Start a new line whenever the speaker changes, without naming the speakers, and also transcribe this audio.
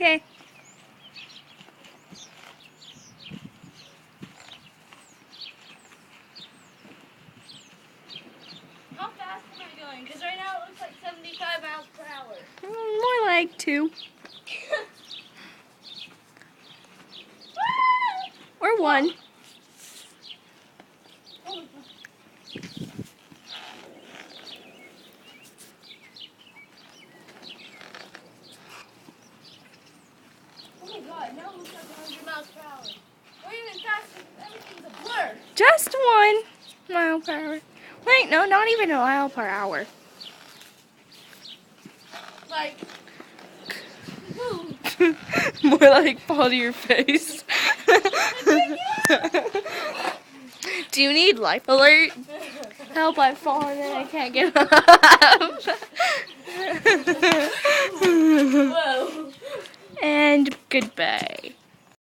Okay.
How fast am I going? Because right now it looks like 75 miles per hour.
More like 2. Or 1.
Oh my god, now it looks like 100 miles per hour. We're even faster. Everything's a blur.
Just 1 mile per hour. Wait, no, not even a mile per hour.
Like,
More like fall to your face. Do you need life alert? Help, I've fallen and I can't get up.
whoa.
And goodbye.